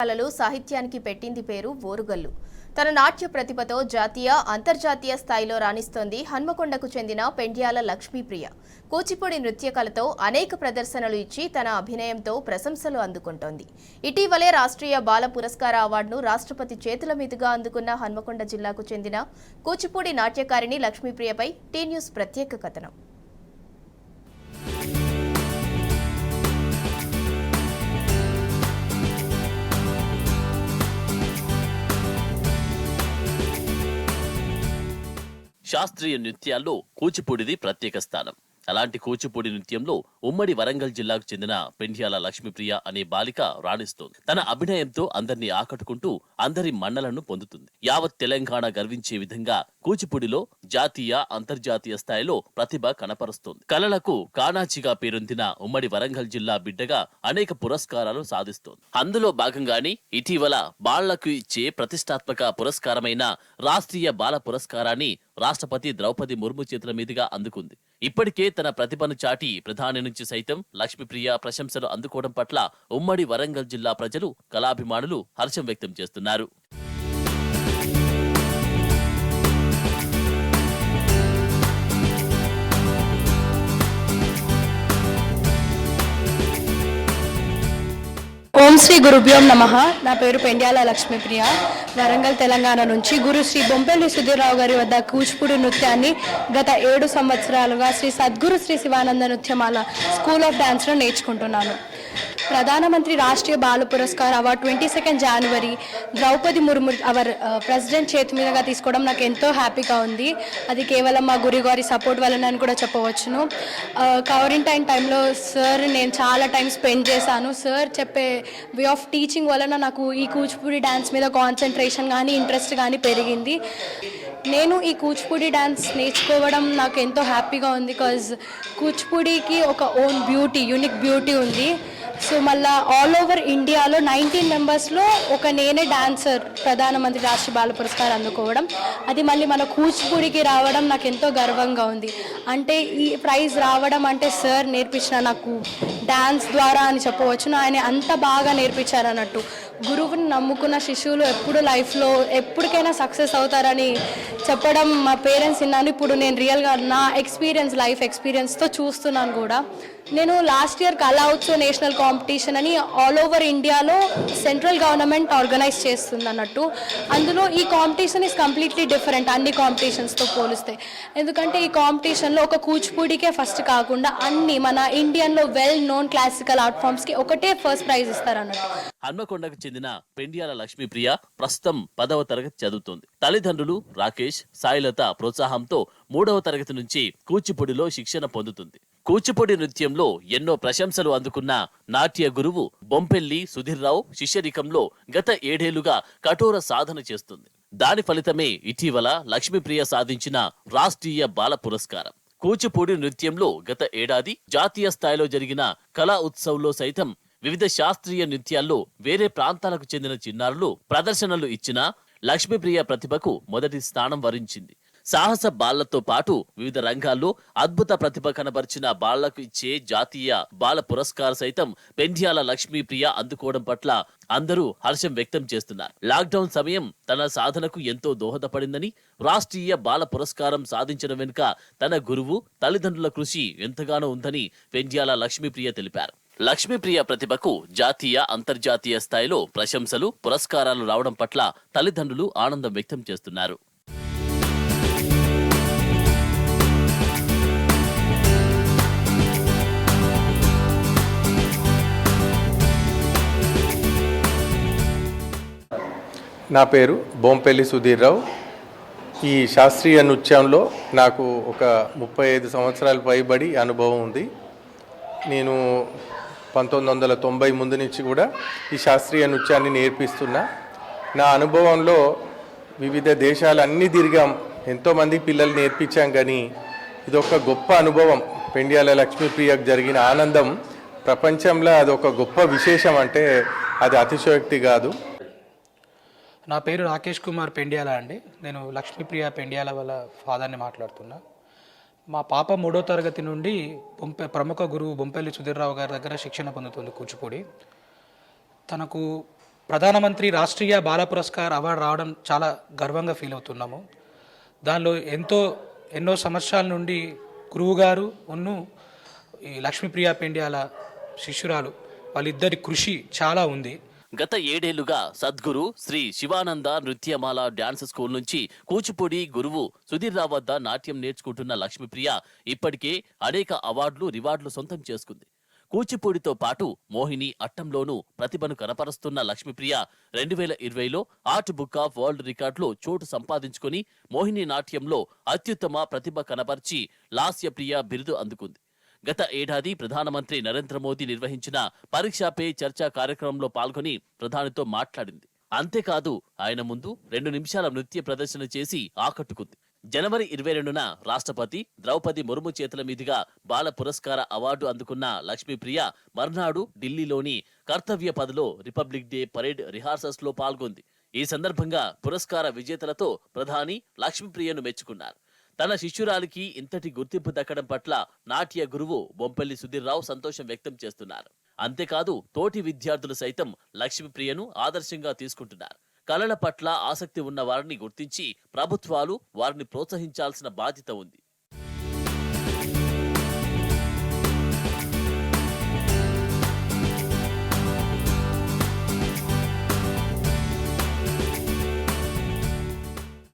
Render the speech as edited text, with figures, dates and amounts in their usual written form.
కళలు సాహిత్యానికి పెట్టింది పేరు ఓరుగల్లు. తన నాట్య ప్రతిభతో జాతీయ, అంతర్జాతీయ స్థాయిలో రాణిస్తోంది హన్మకొండకు చెందిన పెండ్యాల లక్ష్మీప్రియ. కూచిపూడి నృత్య కళతో అనేక ప్రదర్శనలు ఇచ్చి తన అభినయంతో ప్రశంసలు అందుకుంటోంది. ఇటీవలే రాష్ట్రీయ బాల పురస్కార అవార్డును రాష్ట్రపతి చేతుల మీదుగా అందుకున్న హన్మకొండ జిల్లాకు చెందిన కూచిపూడి నాట్యకారిణి లక్ష్మీప్రియపై టీ న్యూస్ ప్రత్యేక కథనం. శాస్త్రీయ నృత్యాల్లో కూచిపూడిది ప్రత్యేక స్థానం. అలాంటి కూచిపూడి నృత్యంలో ఉమ్మడి వరంగల్ జిల్లాకు చెందిన పెండ్యాల లక్ష్మీప్రియ అనే బాలిక రాణిస్తోంది. తన అభినయంతో అందరినీ ఆకట్టుకుంటూ అందరి మన్నలను పొందుతుంది. యావత్ తెలంగాణ గర్వించే విధంగా కూచిపూడిలో జాతీయ, అంతర్జాతీయ స్థాయిలో ప్రతిభ కనపరుస్తోంది. కళలకు కానాచిగా పేరొందిన ఉమ్మడి వరంగల్ జిల్లా బిడ్డగా అనేక పురస్కారాలు సాధిస్తోంది. అందులో భాగంగానే ఇటీవల బాళ్లకు ఇచ్చే ప్రతిష్టాత్మక పురస్కారమైన రాష్ట్రీయ బాల పురస్కారాన్ని రాష్ట్రపతి ద్రౌపది ముర్ము చేతుల మీదుగా అందుకుంది. ఇప్పటికే తన ప్రతిభను చాటి ప్రధాని నుంచి సైతం లక్ష్మీప్రియ ప్రశంసలు అందుకోవడం పట్ల ఉమ్మడి వరంగల్ జిల్లా ప్రజలు, కళాభిమానులు హర్షం వ్యక్తం చేస్తున్నారు. ఓం శ్రీ గురుభ్యోం నమః. నా పేరు పెండ్యాల లక్ష్మీప్రియ. వరంగల్ తెలంగాణ నుంచి గురు శ్రీ బొంపెల్లి సుధీర్రావు గారి వద్ద కూచిపూడి నృత్యాన్ని గత 7 సంవత్సరాలుగా శ్రీ సద్గురు శ్రీ శివానంద నృత్యమాల స్కూల్ ఆఫ్ డాన్స్లో నేర్చుకుంటున్నాను. ప్రధానమంత్రి రాష్ట్రీయ బాల పురస్కార్ అవార్డు 22 జనవరి ద్రౌపది ముర్ము అవర్ ప్రెసిడెంట్ చేతి మీదుగా తీసుకోవడం నాకు ఎంతో హ్యాపీగా ఉంది. అది కేవలం మా గురుగారి సపోర్ట్ వలన అని కూడా చెప్పవచ్చును. క్వారంటైన్ టైంలో సార్ నేను చాలా టైం స్పెండ్ చేశాను. సార్ చెప్పే వే ఆఫ్ టీచింగ్ వలన నాకు ఈ కూచిపూడి డ్యాన్స్ మీద కాన్సన్ట్రేషన్ కానీ ఇంట్రెస్ట్ కానీ పెరిగింది. నేను ఈ కూచిపూడి డ్యాన్స్ నేర్చుకోవడం నాకు ఎంతో హ్యాపీగా ఉంది. బికాజ్ కూచిపూడికి ఒక ఓన్ బ్యూటీ, యూనిక్ బ్యూటీ ఉంది. సో మళ్ళీ ఆల్ ఓవర్ ఇండియాలో 19 మెంబర్స్లో నేనే డాన్సర్ ప్రధానమంత్రి రాష్ట్రీయ బాల పురస్కారం అందుకోవడం, అది మళ్ళీ మన కూచిపూడికి రావడం నాకు ఎంతో గర్వంగా ఉంది. అంటే ఈ ప్రైజ్ రావడం అంటే సార్ నేర్పించిన నాకు డ్యాన్స్ ద్వారా అని చెప్పవచ్చు. ఆయన అంత బాగా నేర్పించారు అన్నట్టు. గురువుని నమ్ముకున్న శిష్యులు ఎప్పుడు లైఫ్లో ఎప్పటికైనా సక్సెస్ అవుతారని చెప్పడం మా పేరెంట్స్ విన్నాను. ఇప్పుడు నేను రియల్గా నా లైఫ్ ఎక్స్పీరియన్స్తో చూస్తున్నాను కూడా. నేను లాస్ట్ ఇయర్ కళా ఉత్సవ్ నేషనల్ కాంపిటీషన్ అని ఆల్ ఓవర్ ఇండియాలో సెంట్రల్ గవర్నమెంట్ ఆర్గనైజ్ చేస్తుంది అన్నట్టు. అందులో ఈ కాంపిటీషన్ ఈజ్ కంప్లీట్లీ డిఫరెంట్ అన్ని కాంపిటీషన్స్తో పోలిస్తే. ఎందుకంటే ఈ కాంపిటీషన్లో ఒక కూచిపూడికే ఫస్ట్ కాకుండా అన్ని మన ఇండియన్లో వెల్ నోన్ క్లాసికల్ ఆర్ట్ ఫామ్స్కి ఒకటే ఫస్ట్ ప్రైజ్ ఇస్తారు అన్నట్టు. హన్మకొండకు చెందిన పెండ్యాల లక్ష్మీప్రియ ప్రస్తుతం 10వ తరగతి చదువుతోంది. తల్లిదండ్రులు రాకేష్, సాయిలత ప్రోత్సాహంతో 3వ తరగతి నుంచి కూచిపూడిలో శిక్షణ పొందుతుంది. కూచిపూడి నృత్యంలో ఎన్నో ప్రశంసలు అందుకున్న నాట్య గురువు బొంపెల్లి సుధీర్రావు శిష్యరికంలో గత 7 ఏళ్లుగా కఠోర సాధన చేస్తుంది. దాని ఫలితమే ఇటీవల లక్ష్మీప్రియ సాధించిన రాష్ట్రీయ బాల పురస్కారం. కూచిపూడి నృత్యంలో గత ఏడాది జాతీయ స్థాయిలో జరిగిన కళా ఉత్సవ్లో సైతం వివిధ శాస్త్రీయ నృత్యాల్లో వేరే ప్రాంతాలకు చెందిన చిన్నారులు ప్రదర్శనలు ఇచ్చినా లక్ష్మీప్రియ ప్రతిభకు మొదటి స్థానం వరించింది. సాహస బాళ్లతో పాటు వివిధ రంగాల్లో అద్భుత ప్రతిభ కనబర్చిన బాళ్లకు ఇచ్చే జాతీయ బాల పురస్కార సైతం పెండ్యాల లక్ష్మీప్రియ అందుకోవడం పట్ల అందరూ హర్షం వ్యక్తం చేస్తున్నారు. లాక్డౌన్ సమయం తన సాధనకు ఎంతో దోహదపడిందని, రాష్ట్రీయ బాల పురస్కారం సాధించడం వెనుక తన గురువు, తల్లిదండ్రుల కృషి ఎంతగానో ఉందని పెండ్యాల లక్ష్మీప్రియ తెలిపారు. లక్ష్మీప్రియ ప్రతిభకు జాతీయ, అంతర్జాతీయ స్థాయిలో ప్రశంసలు, పురస్కారాలు రావడం పట్ల తల్లిదండ్రులు ఆనందం వ్యక్తం చేస్తున్నారు. నా పేరు బొంపెల్లి సుధీర్రావు. ఈ శాస్త్రీయ నృత్యంలో నాకు ఒక 35 సంవత్సరాలు పైబడి అనుభవం ఉంది. నేను 1990 ముందు నుంచి కూడా ఈ శాస్త్రీయ నృత్యాన్ని నేర్పిస్తున్నా. నా అనుభవంలో వివిధ దేశాలు అన్నీ తిరిగాం, ఎంతోమంది పిల్లలు నేర్పించాం. కానీ ఇదొక గొప్ప అనుభవం. పెండ్యాల లక్ష్మీప్రియకు జరిగిన ఆనందం ప్రపంచంలో అదొక గొప్ప విశేషం. అంటే అది అతిశయోక్తి కాదు. నా పేరు రాకేష్ కుమార్ పెండ్యాల అండి. నేను లక్ష్మీప్రియ పెండ్యాల వాళ్ళ ఫాదర్ని మాట్లాడుతున్నా. మా పాప 3వ తరగతి నుండి ప్రముఖ గురువు బొంపెల్లి సుధీర్రావు గారి దగ్గర శిక్షణ పొందుతుంది కూచిపూడి. తనకు ప్రధానమంత్రి రాష్ట్రీయ బాల పురస్కార్ అవార్డు రావడం చాలా గర్వంగా ఫీల్ అవుతున్నాము. దానిలో ఎన్నో సంవత్సరాల నుండి గురువు గారు ఈ లక్ష్మీప్రియ పెండ్యాల శిష్యురాలు వాళ్ళిద్దరి కృషి చాలా ఉంది. గత 7 ఏళ్లుగా సద్గురు శ్రీ శివానంద నృత్యమాల డాన్స్ స్కూల్ నుంచి కూచిపూడి గురువు సుధీర్ రావు వద్ద నాట్యం నేర్చుకుంటున్న లక్ష్మీప్రియ ఇప్పటికే అనేక అవార్డులు రివార్డులు సొంతం చేసుకుంది. కూచిపూడితో పాటు మోహిని అట్టంలోనూ ప్రతిభను కనపరుస్తున్న లక్ష్మీప్రియ 2020లో ఆర్ట్ బుక్ ఆఫ్ వరల్డ్ రికార్డులో చోటు సంపాదించుకుని మోహిని నాట్యంలో అత్యుత్తమ ప్రతిభ కనపర్చి లాస్యప్రియ బిరుదు అందుకుంది. గత ఏడాది ప్రధానమంత్రి నరేంద్ర మోదీ నిర్వహించిన పరీక్షా పే చర్చా కార్యక్రమంలో పాల్గొని ప్రధానితో మాట్లాడింది. అంతేకాదు ఆయన ముందు 2 నిమిషాల నృత్య ప్రదర్శన చేసి ఆకట్టుకుంది. జనవరి 22న రాష్ట్రపతి ద్రౌపది ముర్ము చేతుల మీదుగా బాల పురస్కార అవార్డు అందుకున్న లక్ష్మీప్రియ మర్నాడు ఢిల్లీలోని కర్తవ్య పథ్లో రిపబ్లిక్ డే పరేడ్ రిహార్సల్స్ లో పాల్గొంది. ఈ సందర్భంగా పురస్కార విజేతలతో ప్రధాని లక్ష్మీప్రియను మెచ్చుకున్నారు. తన శిష్యురాలికి ఇంతటి గుర్తింపు దక్కడం పట్ల నాట్య గురువు బొంపెల్లి సుధీర్ రావు సంతోషం వ్యక్తం చేస్తున్నారు. అంతేకాదు తోటి విద్యార్థులు సైతం లక్ష్మీప్రియను ఆదర్శంగా తీసుకుంటున్నారు. కళల పట్ల ఆసక్తి ఉన్న వారిని గుర్తించి ప్రభుత్వాలు వారిని ప్రోత్సహించాల్సిన బాధ్యత ఉంది.